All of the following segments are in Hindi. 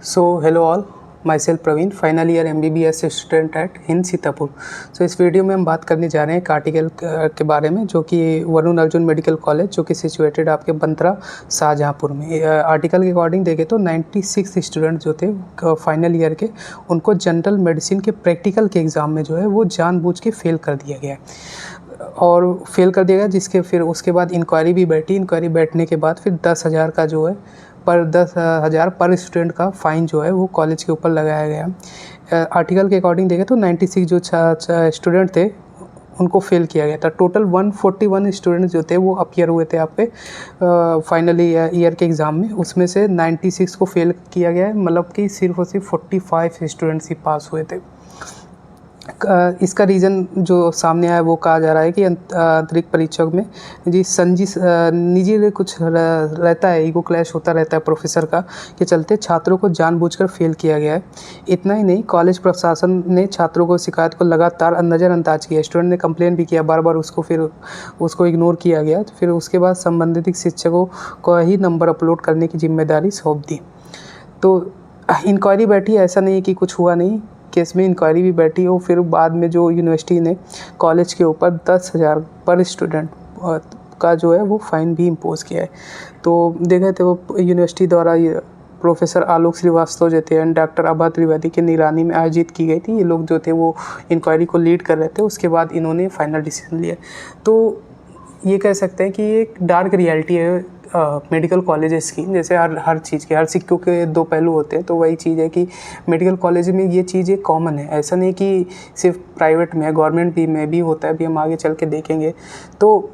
So hello all, myself Praveen, final year MBBS student at Hind Sitapur. So इस वीडियो में हम बात करने जा रहे हैं एक आर्टिकल के बारे में जो कि वरुण अर्जुन मेडिकल कॉलेज जो कि सिचुएटेड आपके बंतरा शाहजहाँपुर में। आर्टिकल के अकॉर्डिंग देखें तो 96 स्टूडेंट जो थे फाइनल ईयर के, उनको जनरल मेडिसिन के प्रैक्टिकल के एग्ज़ाम में जो है वो जानबूझ के फेल कर दिया गया और फेल कर दिया गया, जिसके फिर उसके बाद इंक्वायरी भी बैठी। इंक्वायरी बैठने के बाद फिर 10,000 का जो है पर 10,000 पर स्टूडेंट का फ़ाइन जो है वो कॉलेज के ऊपर लगाया गया। आर्टिकल के अकॉर्डिंग देखें तो 96 जो स्टूडेंट थे उनको फेल किया गया था। टोटल 141 स्टूडेंट जो थे वो अपीयर हुए थे आप पे फाइनल ईयर के एग्ज़ाम में, उसमें से 96 को फेल किया गया है, मतलब कि सिर्फ और सिर्फ 45 स्टूडेंट्स ही पास हुए थे। इसका रीज़न जो सामने आया वो कहा जा रहा है कि आंतरिक परीक्षक में निजी कुछ रहता है, ईगो क्लैश होता रहता है प्रोफेसर का, के चलते छात्रों को जानबूझकर फेल किया गया है। इतना ही नहीं, कॉलेज प्रशासन ने छात्रों को शिकायत को लगातार नज़रअंदाज किया। स्टूडेंट ने कंप्लेन भी किया बार बार, उसको इग्नोर किया गया। फिर उसके बाद संबंधित शिक्षकों को ही नंबर अपलोड करने की जिम्मेदारी सौंप दी। तो इंक्वायरी बैठी, ऐसा नहीं कि कुछ हुआ नहीं, केस में इंक्वायरी भी बैठी हो। फिर बाद में जो यूनिवर्सिटी ने कॉलेज के ऊपर 10,000 पर स्टूडेंट का जो है वो फ़ाइन भी इम्पोज़ किया है। तो देखे थे वो यूनिवर्सिटी द्वारा ये प्रोफेसर आलोक श्रीवास्तव जो थे एंड डॉक्टर आभा त्रिवेदी की निगरानी में आयोजित की गई थी। ये लोग जो थे वो इंक्वायरी को लीड कर रहे थे, उसके बाद इन्होंने फाइनल डिसीजन लिया। तो ये कह सकते हैं कि ये एक डार्क रियलिटी है मेडिकल कॉलेजेस की। जैसे हर चीज़ के, हर सिक्कों के दो पहलू होते हैं, तो वही चीज़ है कि मेडिकल कॉलेज में ये चीज़ एक कॉमन है। ऐसा नहीं कि सिर्फ प्राइवेट में है, गवर्नमेंट में भी होता है, अभी हम आगे चल के देखेंगे। तो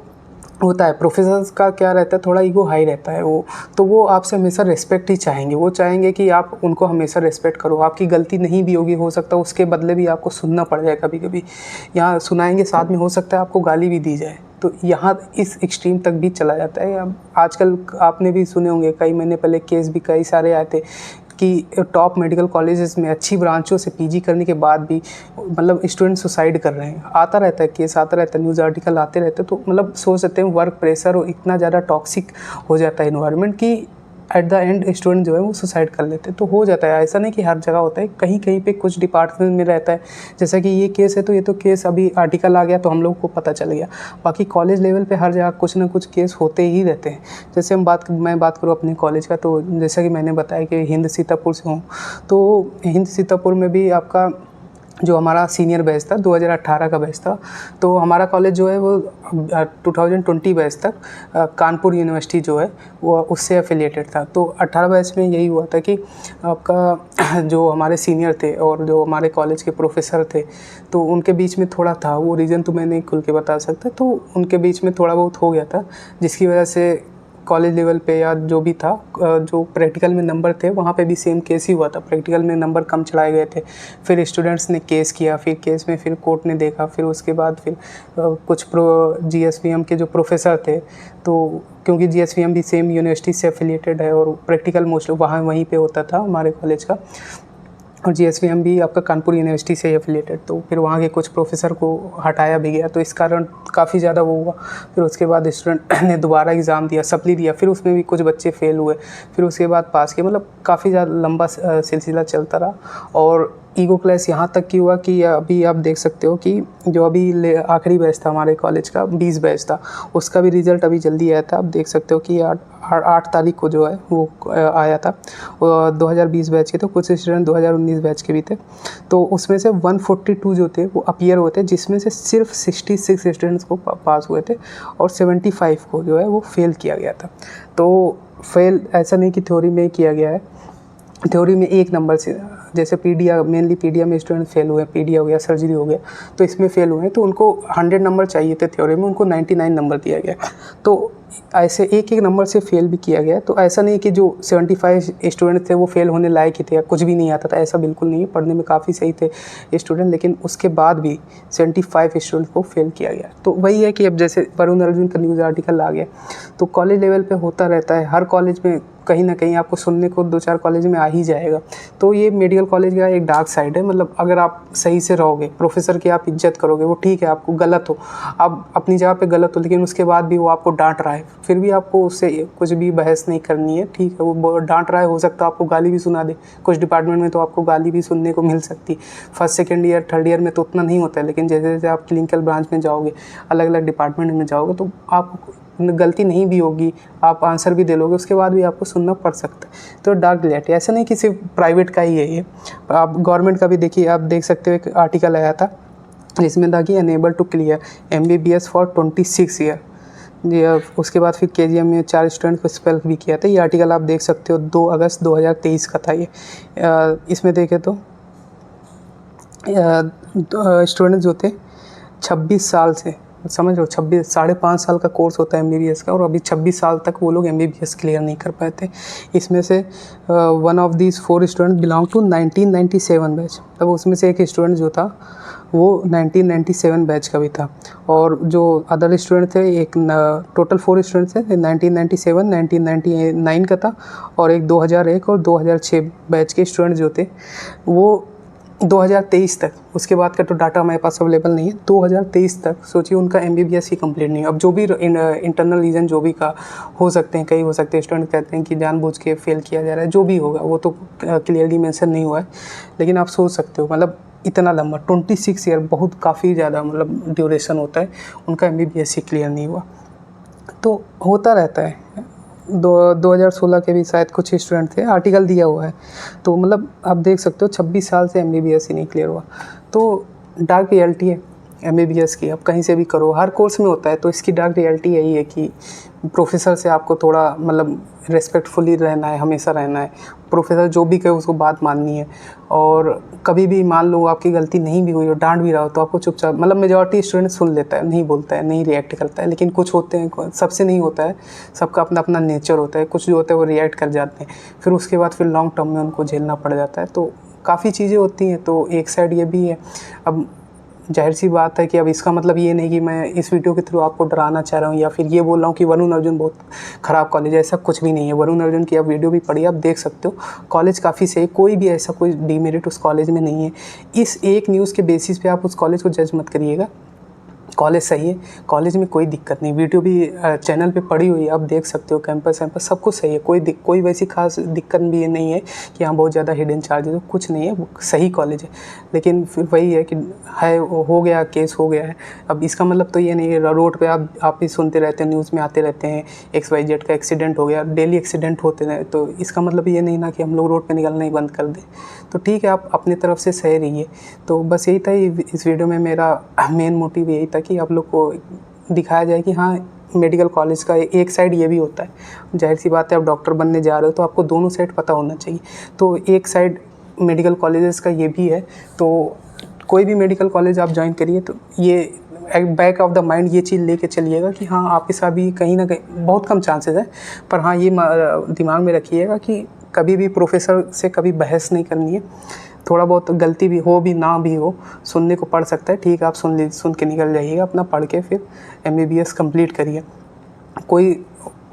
होता है, प्रोफेसर्स का क्या रहता है, थोड़ा ईगो हाई रहता है वो, तो वो आपसे हमेशा रिस्पेक्ट ही चाहेंगे। वो चाहेंगे कि आप उनको हमेशा रिस्पेक्ट करो। आपकी गलती नहीं भी होगी, हो सकता है उसके बदले भी आपको सुनना पड़ जाए, कभी कभी यहाँ सुनाएंगे, साथ में हो सकता है आपको गाली भी दी जाए। तो यहाँ इस एक्सट्रीम तक भी चला जाता है। अब आजकल आपने भी सुने होंगे, कई महीने पहले केस भी कई सारे आए थे कि टॉप मेडिकल कॉलेजेस में अच्छी ब्रांचों से PG करने के बाद भी मतलब स्टूडेंट सुसाइड कर रहे हैं। आता रहता है केस, आता रहता है, न्यूज़ आर्टिकल आते रहते हैं। तो मतलब सोच सकते हैं वर्क प्रेशर और इतना ज़्यादा टॉक्सिक हो जाता है इन्वायरमेंट कि एट द एंड स्टूडेंट जो है वो सुसाइड कर लेते हैं। तो हो जाता है, ऐसा नहीं कि हर जगह होता है, कहीं कहीं पे कुछ डिपार्टमेंट में रहता है। जैसा कि ये केस है, तो ये तो केस अभी आर्टिकल आ गया तो हम लोग को पता चल गया। बाकी कॉलेज लेवल पे हर जगह कुछ ना कुछ केस होते ही रहते हैं। जैसे मैं बात करूँ अपने कॉलेज का, तो जैसा कि मैंने बताया कि हिंद सीतापुर से हूँ, तो हिंद सीतापुर में भी आपका जो हमारा सीनियर बैच था, 2018 का बैच था, तो हमारा कॉलेज जो है वो 2020 बैच तक कानपुर यूनिवर्सिटी जो है वो उससे एफिलिएटेड था। तो 18 बैच में यही हुआ था कि आपका जो हमारे सीनियर थे और जो हमारे कॉलेज के प्रोफेसर थे, तो उनके बीच में थोड़ा था, वो रीज़न तो मैं नहीं खुल के बता सकता, तो उनके बीच में थोड़ा बहुत हो गया था, जिसकी वजह से कॉलेज लेवल पे या जो भी था, जो प्रैक्टिकल में नंबर थे वहाँ पे भी सेम केस ही हुआ था। प्रैक्टिकल में नंबर कम चढ़ाए गए थे, फिर स्टूडेंट्स ने केस किया, फिर केस में फिर कोर्ट ने देखा, फिर उसके बाद फिर कुछ GSVM के जो प्रोफेसर थे, तो क्योंकि GSVM भी सेम यूनिवर्सिटी से एफिलिएटेड है और प्रैक्टिकल मोस्टली वहीं पे होता था हमारे कॉलेज का, और GSVM भी आपका कानपुर यूनिवर्सिटी से एफिलिएटेड, तो फिर वहाँ के कुछ प्रोफेसर को हटाया भी गया। तो इस कारण काफ़ी ज़्यादा वो हुआ। फिर उसके बाद स्टूडेंट ने दोबारा एग्ज़ाम दिया, सप्ली दिया, फिर उसमें भी कुछ बच्चे फेल हुए, फिर उसके बाद पास किए। मतलब काफ़ी ज़्यादा लंबा सिलसिला चलता रहा और ईगो क्लैश यहाँ तक की हुआ कि अभी आप देख सकते हो कि जो अभी आखिरी बैच था हमारे कॉलेज का, 20 बैच था, उसका भी रिज़ल्ट अभी जल्दी आया था। आप देख सकते हो कि 8 तारीख को जो है वो आया था। 2020 बैच के, तो कुछ स्टूडेंट 2019 बैच के भी थे। तो उसमें से 142 जो थे वो अपीयर हुए थे, जिसमें से सिर्फ 66 स्टूडेंट्स को पास हुए थे और 75 को जो है वो फेल किया गया था। तो फेल ऐसा नहीं कि थ्योरी में ही किया गया है, थ्योरी में 1 नंबर से, जैसे पीडिया, मेनली पीडिया में स्टूडेंट फेल हुए, पीडिया हो गया, सर्जरी हो गया, तो इसमें फेल हुए हैं, तो उनको 100 नंबर चाहिए थे थ्योरी में, उनको 99 नंबर दिया गया। तो ऐसे एक नंबर से फेल भी किया गया। तो ऐसा नहीं कि जो 75 स्टूडेंट थे वो फेल होने लायक ही थे या कुछ भी नहीं आता था, ऐसा बिल्कुल नहीं है। पढ़ने में काफ़ी सही थे स्टूडेंट, लेकिन उसके बाद भी 75 स्टूडेंट को फेल किया गया। तो वही है कि अब जैसे वरुण अर्जुन का न्यूज़ आर्टिकल आ गया, तो कॉलेज लेवल पे होता रहता है, हर कॉलेज में कहीं ना कहीं आपको सुनने को 2-4 कॉलेज में आ ही जाएगा। तो ये मेडिकल कॉलेज का एक डार्क साइड है। मतलब अगर आप सही से रहोगे, प्रोफेसर की आप इज्जत करोगे, वो ठीक है आपको गलत हो, आप अपनी जगह पे गलत हो, लेकिन उसके बाद भी वो आपको डांट रहा है, फिर भी आपको उससे कुछ भी बहस नहीं करनी है। ठीक है, वो डांट रहा है, हो सकता है आपको गाली भी सुना दे। कुछ डिपार्टमेंट में तो आपको गाली भी सुनने को मिल सकती। First second year third year में तो उतना नहीं होता है, लेकिन जैसे जैसे आप क्लिनिकल ब्रांच में जाओगे, अलग अलग डिपार्टमेंट में जाओगे, तो आपको गलती नहीं भी होगी, आप आंसर भी दे लोगे, उसके बाद भी आपको सुनना पड़ सकता है। तो डार्क रियलिटी ऐसा नहीं कि सिर्फ प्राइवेट का ही है ये, आप गवर्नमेंट का भी देखिए। आप देख सकते हो एक आर्टिकल आया था जिसमें था कि unable to clear MBBS for 26 year. उसके बाद फिर KGM में 4 स्टूडेंट को एक्सपेल भी किया था। ये आर्टिकल आप देख सकते हो 2 अगस्त 2023 का था ये। इसमें देखें तो स्टूडेंट जो थे 26 साल से, समझ लो 26 5.5 साल का कोर्स होता है MBBS का, और अभी 26 साल तक वो लोग MBBS क्लियर नहीं कर पाए थे। इसमें से one of these 4 student belong to 1997 batch. तब उसमें से एक स्टूडेंट जो था वो 1997 बैच का भी था, और जो अदर स्टूडेंट थे, एक टोटल 4 स्टूडेंट थे, 1997, 1999 का था, और एक 2001 और 2006 बैच के स्टूडेंट जो थे वो 2023 तक, उसके बाद का तो डाटा हमारे पास अवेलेबल नहीं है, 2023 तक सोचिए उनका MBBS ही कंप्लीट नहीं है। अब जो भी इंटरनल रीज़न जो भी का हो सकते हैं, कई हो सकते हैं, स्टूडेंट कहते हैं कि जानबूझ के फेल किया जा रहा है, जो भी होगा वो तो क्लियरली मेंशन नहीं हुआ है, लेकिन आप सोच सकते हो मतलब इतना लंबा 26 ईयर, बहुत काफ़ी ज़्यादा मतलब ड्यूरेशन होता है, उनका MBBS ही क्लियर नहीं हुआ। तो होता रहता है। 2016 के भी शायद कुछ स्टूडेंट थे, आर्टिकल दिया हुआ है। तो मतलब आप देख सकते हो 26 साल से MBBS ही नहीं क्लियर हुआ। तो डार्क रियलिटी है MBBS की, आप कहीं से भी करो, हर कोर्स में होता है। तो इसकी डार्क रियलिटी यही है कि प्रोफेसर से आपको थोड़ा मतलब रिस्पेक्टफुली रहना है, हमेशा रहना है। प्रोफेसर जो भी कहे उसको बात माननी है, और कभी भी मान लो आपकी गलती नहीं भी हुई और डांट भी रहा हो तो आपको चुपचाप, मतलब मेजॉरिटी स्टूडेंट सुन लेता है, नहीं बोलता है, नहीं रिएक्ट करता है। लेकिन कुछ होते हैं, सबसे नहीं होता है, सबका अपना अपना नेचर होता है। कुछ जो होता है वो रिएक्ट कर जाते हैं, फिर उसके बाद फिर लॉन्ग टर्म में उनको झेलना पड़ जाता है। तो काफ़ी चीज़ें होती हैं। तो एक साइड ये भी है। अब जाहिर सी बात है कि अब इसका मतलब ये नहीं कि मैं इस वीडियो के थ्रू आपको डराना चाह रहा हूँ या फिर ये बोल रहा हूँ कि वरुण अर्जुन बहुत ख़राब कॉलेज है, ऐसा कुछ भी नहीं है। वरुण अर्जुन की आप वीडियो भी पढ़िए, आप देख सकते हो कॉलेज काफ़ी सही, कोई भी ऐसा कोई डीमेरिट उस कॉलेज में नहीं है। इस एक न्यूज़ के बेसिस पे आप उस कॉलेज को जज मत करिएगा। कॉलेज सही है, कॉलेज में कोई दिक्कत नहीं। वीडियो भी चैनल पे पड़ी हुई है, आप देख सकते हो। कैंपस सब कुछ सही है, कोई वैसी खास दिक्कत भी ये नहीं है कि यहाँ बहुत ज़्यादा हिडन चार्जेस, कुछ नहीं है, सही कॉलेज है। लेकिन फिर वही है कि हो गया, केस हो गया है। अब इसका मतलब तो ये नहीं है रोड पे आप भी सुनते रहते हैं, न्यूज़ में आते रहते हैं XYZ का एक्सीडेंट हो गया, डेली एक्सीडेंट होते रहे। तो इसका मतलब ये नहीं ना कि हम लोग रोड पर निकलना ही बंद कर दें। तो ठीक है, आप अपनी तरफ से सही रहिए। तो बस यही था इस वीडियो में, मेरा मेन मोटिव यही था कि आप लोग को दिखाया जाए कि हाँ, मेडिकल कॉलेज का एक साइड ये भी होता है। जाहिर सी बात है, आप डॉक्टर बनने जा रहे हो तो आपको दोनों साइड पता होना चाहिए। तो एक साइड मेडिकल कॉलेजेस का ये भी है। तो कोई भी मेडिकल कॉलेज आप ज्वाइन करिए तो ये बैक ऑफ द माइंड ये चीज़ लेके चलिएगा कि हाँ, आपके साथ भी कहीं ना कहीं बहुत कम चांसेस है, पर हाँ ये दिमाग में रखिएगा कि कभी भी प्रोफेसर से कभी बहस नहीं करनी है। थोड़ा बहुत गलती भी हो, भी ना भी हो, सुनने को पड़ सकता है, ठीक है, आप सुन के निकल जाइएगा, अपना पढ़ के फिर MBBS कंप्लीट करिए। कोई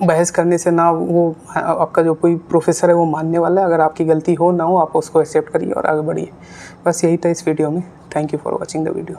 बहस करने से ना वो आपका जो कोई प्रोफेसर है वो मानने वाला है। अगर आपकी गलती हो ना हो, आप उसको एक्सेप्ट करिए और आगे बढ़िए। बस यही था इस वीडियो में। Thank you for watching the video.